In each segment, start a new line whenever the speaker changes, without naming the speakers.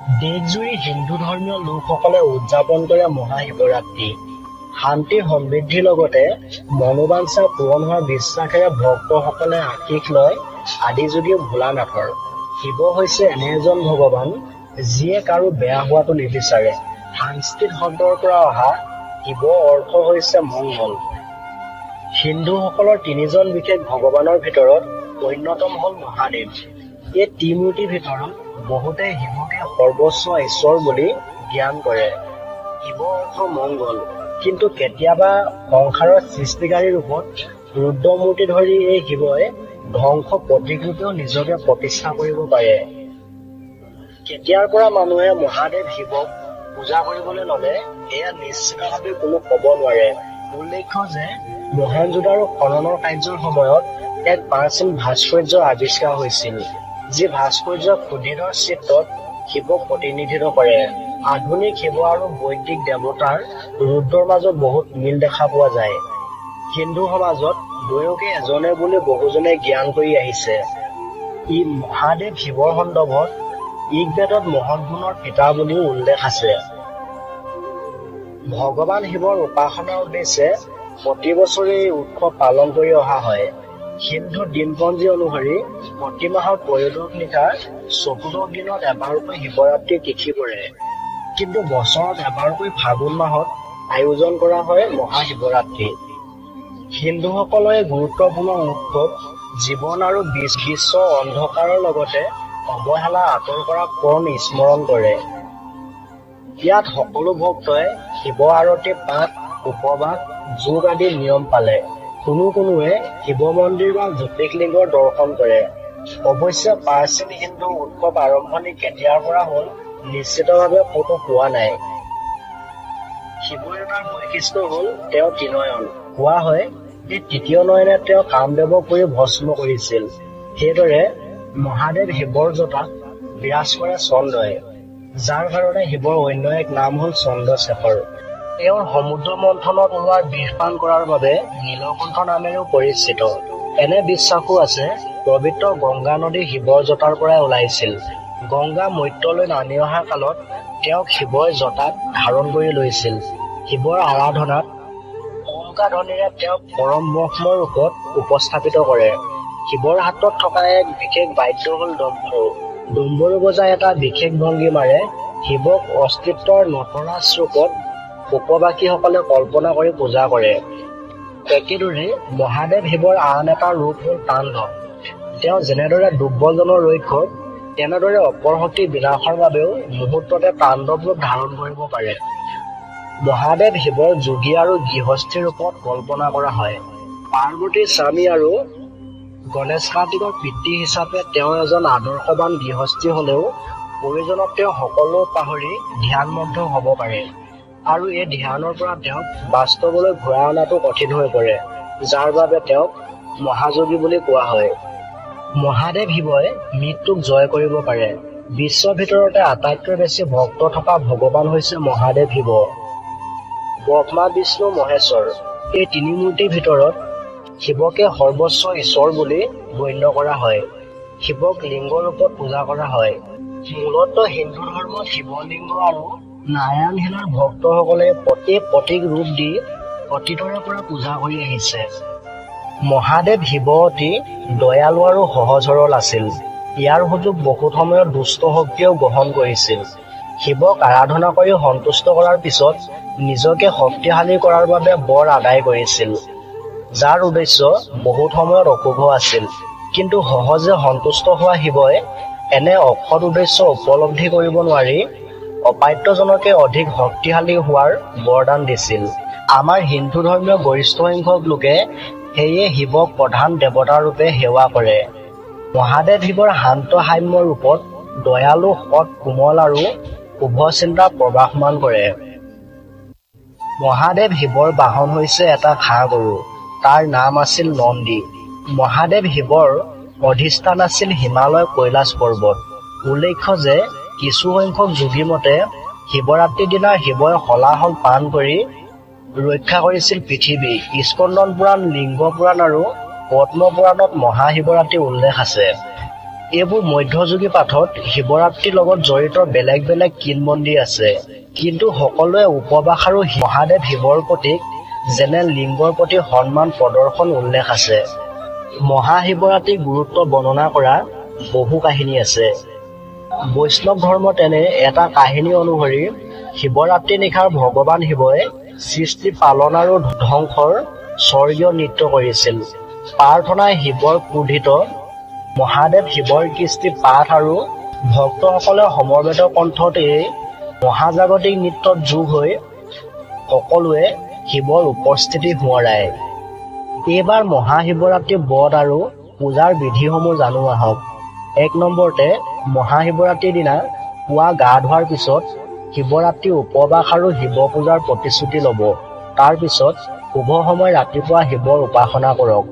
দেশজুৰি হিন্দু ধৰ্মীয় লোকসকলে উদযাপন কৰে মহাশিৱৰাত্ৰি। শান্তি সমৃদ্ধিৰ লগতে মনোবাঞ্ছা পূৰণ হোৱাৰ বিশ্বাসেৰে ভক্তসকলে আশীষ লয় আদিযোগী ভোলানাথৰ। শিৱ হৈছে এনে এজন ভগৱান যিয়ে কাৰো বেয়া হোৱাটো নিবিচাৰে। সাংস্কৃত শব্দৰ পৰা অহা শিৱ অৰ্থ হৈছে মংগল। হিন্দুসকলৰ তিনিজন বিশেষ ভগৱানৰ ভিতৰত অন্যতম হ'ল মহাদেৱ। এই ত্ৰিমূৰ্তিৰ ভিতৰত বহুতে শিৱকে সৰ্বোচ্চ ঈশ্বৰ বুলি জ্ঞান কৰে। শিৱ অৰ্থ মংগল, কিন্তু কেতিয়াবা সংসাৰৰ সৃষ্টিকাৰী ৰূপত ৰুদ্ৰমূৰ্তি ধৰি এই শিৱই ধ্বংস প্ৰতীক ৰূপেও নিজকে প্ৰতিষ্ঠা কৰিব পাৰে। কেতিয়াৰ পৰা মানুহে মহাদেৱ শিৱক পূজা কৰিবলৈ ল'লে এয়া নিশ্চিতভাৱে কোনো ক'ব নোৱাৰে। উল্লেখ্য যে মহেঞ্জোদাৰো খননৰ কাৰ্যৰ সময়ত এক প্ৰাচীন ভাস্কৰ্যৰ আৱিষ্কাৰ হৈছিল, যি ভাস্কৰ্যৰ খোদিতৰ চিত্ৰত শিৱক প্ৰতিনিধিত্ব কৰে। আধুনিক শিৱ আৰু বৈদিক দেৱতাৰ ৰুদ্ৰৰ মাজত বহুত মিল দেখা পোৱা যায়। হিন্দু সমাজত দুয়োকে এজনে বুলি বহুজনে জ্ঞান কৰি আহিছে। ই মহাদেৱ শিৱৰ সন্দৰ্ভত ঋগ্বেদত মহৎ গুণৰ পিতা বুলিও উল্লেখ আছে। ভগৱান শিৱৰ উপাসনাৰ উদ্দেশ্যে প্ৰতি বছৰে এই উৎসৱ পালন কৰি অহা হয়। হিন্দু দিনপঞ্জী অনুসৰি প্ৰতি মাহৰ ত্ৰয়োদশ নিশা চতুৰ্দশ দিনত এবাৰকৈ শিৱৰাত্ৰিৰ তিথি পৰে, কিন্তু বছৰত এবাৰকৈ ফাগুন মাহত আয়োজন কৰা হয় মহাশিৱৰাত্ৰি। হিন্দুসকলৰ এই গুৰুত্বপূৰ্ণ উৎসৱ জীৱন আৰু বিশ্বৰ অন্ধকাৰৰ লগতে অৱহেলা আঁতৰ কৰা কৰ্ণ স্মৰণ কৰে। ইয়াত সকলো ভক্তই শিৱ আৰতি পাঠ, উপবাস, যোগ আদি নিয়ম পালে। কোনোৱে শিৱ মন্দিৰ বা জ্যোতিৰ্লিংগৰ দৰ্শন কৰে। অৱশ্যে প্ৰাচীন হিন্দু উৎসৱ আৰম্ভণি কেতিয়াৰ পৰা হ'ল নিশ্চিতভাৱে ক'তো পোৱা নাই। শিৱৰ এটা বৈশিষ্ট্য হ'ল তেওঁ ত্ৰিনয়ন। কোৱা হয় এই তৃতীয় নয়নে তেওঁ কামদেৱক কৰি ভস্ম কৰিছিল। সেইদৰে মহাদেৱ শিৱৰ জটাত বিৰাজ কৰে চন্দ্ৰই, যাৰ কাৰণে শিৱৰ অন্য এক নাম হ'ল চন্দ্ৰশেখৰ। তেওঁৰ সমুদ্ৰ মন্থনত ওলোৱাৰ বিষপান কৰাৰ বাবে নীলকণ্ঠ নামেৰেও পৰিচিত। এনে বিশ্বাসো আছে পবিত্ৰ গংগা নদী শিৱৰ জটাৰ পৰাই ওলাইছিল। গংগা মৰ্ত্যলৈ নামি অহা কালত তেওঁক শিৱই জটাত ধাৰণ কৰি লৈছিল। শিৱৰ আৰাধনাত ওমকাৰ ধ্বনিৰে তেওঁক পৰম ব্ৰহ্মৰ ৰূপত উপস্থাপিত কৰে। শিৱৰ হাতত থকা এক বিশেষ বাদ্য হ'ল ডম্বৰু। ডম্বৰু বজাই এটা বিশেষ ভংগীমাৰে শিৱক অস্তিত্বৰ নটৰাজ ৰূপত উপবাসীসকলে কল্পনা কৰি পূজা কৰে। একেদৰে মহাদেৱ শিৱৰ আন এটা ৰূপ হ'ল তাণ্ডৱ। তেওঁ যেনেদৰে দুৰ্বলজনৰ ৰক্ষক, তেনেদৰে অপৰ শক্তি বিনাশৰ বাবেও মুহূৰ্ততে তাণ্ডৱ ৰূপ ধাৰণ কৰিব পাৰে। মহাদেৱ শিৱৰ যোগী আৰু গৃহস্থী ৰূপত কল্পনা কৰা হয়। পাৰ্বতীৰ স্বামী আৰু গণেশ কাৰ্তিকৰ পিতৃ হিচাপে তেওঁ এজন আদৰ্শৱান গৃহস্থী হ'লেও প্ৰয়োজনত তেওঁ সকলো পাহৰি ধ্যানমগ্ন হ'ব পাৰে, আৰু এই ধ্যানৰ পৰা তেওঁক বাস্তৱলৈ ঘূৰাই অনাটো কঠিন হৈ পৰে, যাৰ বাবে তেওঁক মহাযোগী বুলি কোৱা হয়। মহাদেৱ শিৱই মৃত্যুক জয় কৰিব পাৰে। বিশ্বৰ ভিতৰতে আটাইতকৈ বেছি ভক্ত থকা ভগৱান হৈছে মহাদেৱ শিৱ। ব্ৰহ্মা, বিষ্ণু, মহেশ্বৰ এই তিনি মূৰ্তিৰ ভিতৰত শিৱকে সৰ্বোচ্চ ঈশ্বৰ বুলি গণ্য কৰা হয়। শিৱক লিংগ ৰূপত পূজা কৰা হয়। মূলতঃ হিন্দু ধৰ্মত শিৱলিংগ আৰু নাৰায়ণ শিলাৰ ভক্তসকলে প্ৰতীক ৰূপ দি অতীতৰে পৰা পূজা কৰি আহিছে। মহাদেৱ শিৱ অতি দয়ালু আৰু সহজ সৰল আছিল। ইয়াৰ সুযোগ বহুত সময়ত দুষ্ট শক্তিয়েও গ্ৰহণ কৰিছিল। শিৱক আৰাধনা কৰি সন্তুষ্ট কৰাৰ পিছত নিজকে শক্তিশালী কৰাৰ বাবে বৰ আদায় কৰিছিল, যাৰ উদ্দেশ্য বহুত সময়ত অশুভ আছিল। কিন্তু সহজে সন্তুষ্ট হোৱা শিৱই এনে অসৎ উদ্দেশ্য উপলব্ধি কৰিব নোৱাৰি অপাত্যজনকে অধিক শক্তিশালী হোৱাৰ বৰদান দিছিল। আমাৰ হিন্দু ধৰ্মীয় গৰিষ্ঠ সংখ্যক লোকে সেয়ে শিৱক প্ৰধান দেৱতা ৰূপে সেৱা কৰে। মহাদেৱ শিৱৰ শান্ত সাম্য ৰূপত দয়ালু, সৎ, কোমল আৰু শুভ চিন্তা প্ৰবাহমান কৰে। মহাদেৱ শিৱৰ বাহন হৈছে এটা ঘাঁহ গৰু। তাৰ নাম আছিল নন্দী। মহাদেৱ শিৱৰ অধিষ্ঠান আছিল হিমালয় কৈলাশ পৰ্বত। উল্লেখ্য যে কিছু সংখ্যক যোগী মতে শিৱৰাত্ৰিৰ দিনা শিৱই হলাহল পান কৰি ৰক্ষা কৰিছিল পৃথিৱী। স্কন্দন পুৰাণ, লিংগ পুৰাণ আৰু পদ্ম পুৰাণত মহাশিৱৰাত্ৰিৰ উল্লেখ আছে। এইবোৰ মধ্যযুগী পাঠত শিৱৰাত্ৰিৰ লগত জড়িত বেলেগ বেলেগ কিংবদন্তি আছে, কিন্তু সকলোৱে উপবাস আৰু মহাদেৱ শিৱৰ প্ৰতীক যেনে লিংগৰ প্ৰতি সন্মান প্ৰদৰ্শন উল্লেখ আছে। মহাশিৱৰাত্ৰিৰ গুৰুত্ব বৰ্ণনা কৰা বহু কাহিনী আছে। বৈষ্ণৱ ধৰ্মৰ তেনে এটা কাহিনী অনুসৰি শিৱৰাত্ৰি নিশাৰ ভগৱান শিৱই সৃষ্টি পালন আৰু ধ্বংসৰ স্বৰ্গীয় নৃত্য কৰিছিল। প্ৰাৰ্থনাই শিৱৰ ক্ৰোধিত মহাদেৱ শিৱৰ কৃষ্টি পাঠ আৰু ভক্তসকলে সমবেত কণ্ঠত এই মহাজাগতিক নৃত্যত যোগ হৈ সকলোৱে শিৱৰ উপস্থিতি সোঁৱৰায়। এইবাৰ মহাশিৱৰাত্ৰি ব্ৰত আৰু পূজাৰ বিধিসমূহ জানো আহক। 1 নম্বৰতে মহাশিৱৰাত্ৰিৰ দিনা পুৱা গা ধোৱাৰ পিছত শিৱৰাত্ৰি উপবাস আৰু শিৱ পূজাৰ প্ৰতিশ্ৰুতি ল'ব। তাৰ পিছত শুভ সময় ৰাতিপুৱা শিৱৰ উপাসনা কৰক।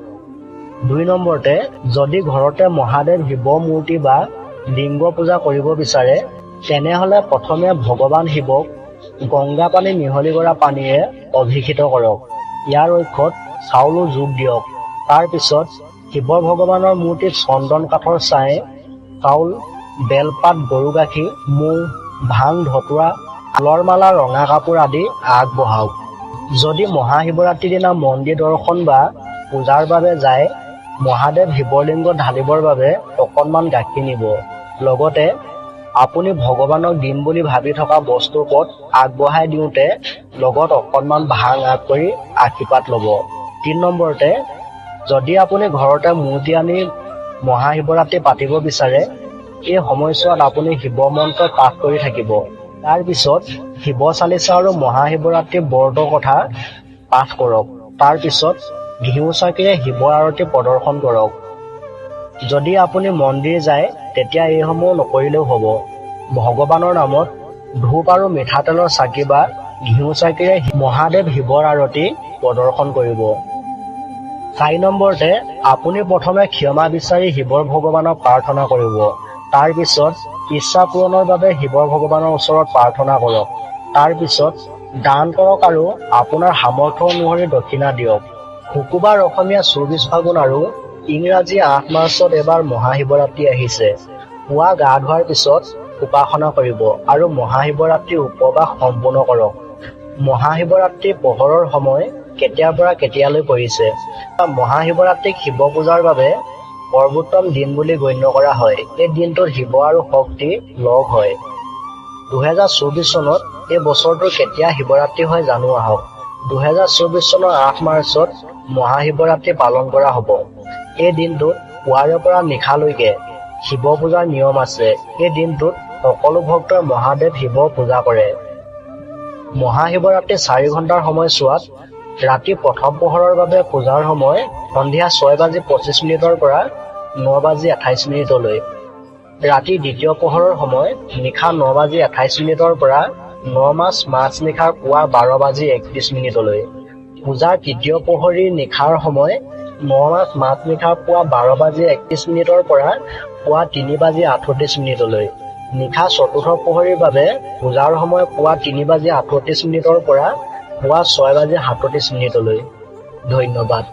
2 নম্বৰতে যদি ঘৰতে মহাদেৱ শিৱ মূৰ্তি বা লিংগ পূজা কৰিব বিচাৰে তেনেহলে প্ৰথমে ভগৱান শিৱক গংগা পানী মিহলি কৰা পানীৰে অভিষিক্ত কৰক। ইয়াৰ ঐক্যত চাউলো যোগ দিয়ক। তাৰ পিছত শিৱ ভগৱানৰ মূৰ্তিত চন্দন কাঠৰ ছাই, চাউল, বেলপাত, গৰু গাখীৰ, মৌ, ভাং, ধতুৰা, ফুলৰ মালা, ৰঙা কাপোৰ আদি আগবঢ়াওক। যদি মহাশিৱৰাত্ৰিৰ দিনা মন্দিৰ দৰ্শন বা পূজাৰ বাবে যায় মহাদেৱ শিৱলিংগ ঢালিবৰ বাবে অকণমান গাখীৰ নিব। লগতে আপুনি ভগৱানক দিম বুলি ভাবি থকা বস্তুৰ ওপৰত আগবঢ়াই দিওঁতে লগত অকণমান ভাং আগ কৰি আশীৰ্বাদ ল'ব। 3 নম্বৰতে যদি আপুনি ঘৰতে মূৰ্তি আনি মহাশিৱৰাত্ৰি পাতিব বিচাৰে এই সময়ছোৱাত আপুনি শিৱ মন্ত্ৰ পাঠ কৰি থাকিব। তাৰ পিছত শিৱ চালিচা আৰু মহাশিৱৰাত্ৰি ব্ৰতৰ কথা পাঠ কৰক। তাৰ পিছত ঘিউ চাকিৰে শিৱ আৰতি প্ৰদৰ্শন কৰক। যদি আপুনি মন্দিৰ যায় তেতিয়া এইসমূহ নকৰিলেও হ'ব। ভগৱানৰ নামত ধূপ আৰু মিঠাতেলৰ চাকি বা ঘিউ চাকিৰে মহাদেৱ শিৱৰ আৰতি প্ৰদৰ্শন কৰিব। 4 নম্বৰতে আপুনি প্ৰথমে ক্ষমা বিচাৰি শিৱৰ ভগৱানক প্ৰাৰ্থনা কৰিব। তাৰ পিছত ইচ্ছা পূৰণৰ বাবে শিৱৰ ভগৱানৰ ওচৰত প্ৰাৰ্থনা কৰক। তাৰ পিছত দান কৰক আৰু আপোনাৰ সামৰ্থ্য অনুসৰি দক্ষিণা দিয়ক। শুকুৰবাৰ অসমীয়া 24 ফাগুন আৰু ইংৰাজী 8 মাৰ্চত এবাৰ মহাশিৱৰাত্ৰি আহিছে। পুৱা গা ধোৱাৰ পিছত উপাসনা কৰিব আৰু মহাশিৱৰাত্ৰি উপবাস সম্পূৰ্ণ কৰক। মহাশিৱৰাত্ৰিৰ পোহৰৰ সময় কেতিয়াৰ পৰা কেতিয়ালৈ পৰিছে? মহাশিৱৰাত্ৰিক শিৱ পূজাৰ বাবে সৰ্বোত্তম দিন বুলি গণ্য কৰা হয়। এই দিনটোত শিৱ আৰু শক্তি লগ হয়। 2024 চনত এই বছৰটোৰ কেতিয়া শিৱৰাত্ৰি হয় জানো আহক। 2024 চনৰ 8 মাৰ্চত মহাশিৱৰাত্ৰি পালন কৰা হ'ব। এই দিনটোত পুৱাৰে পৰা নিশালৈকে শিৱ পূজাৰ নিয়ম আছে। এই দিনটোত সকলো ভক্তই মহাদেৱ শিৱ পূজা কৰে। মহাশিৱৰাত্ৰি 4 ঘণ্টাৰ সময়ছোৱাত ৰাতি প্ৰথম পোহৰৰ বাবে পূজাৰ সময় সন্ধিয়া 6:25 পৰা 9:28 ৰাতি দ্বিতীয় পোহৰৰ সময় নিশা 9:28 পৰা 9 মাৰ্চ মাজনিশাৰ পুৱা 12:31 পূজাৰ তৃতীয় পোহৰীৰ নিশাৰ সময় 9 মাৰ্চ মাজনিশাৰ পুৱা 12:31 পৰা পুৱা 3:38 নিশা চতুৰ্থ পোহৰীৰ বাবে পূজাৰ সময় পুৱা 3:38 পৰা পুৱা 6:37 ধন্যবাদ।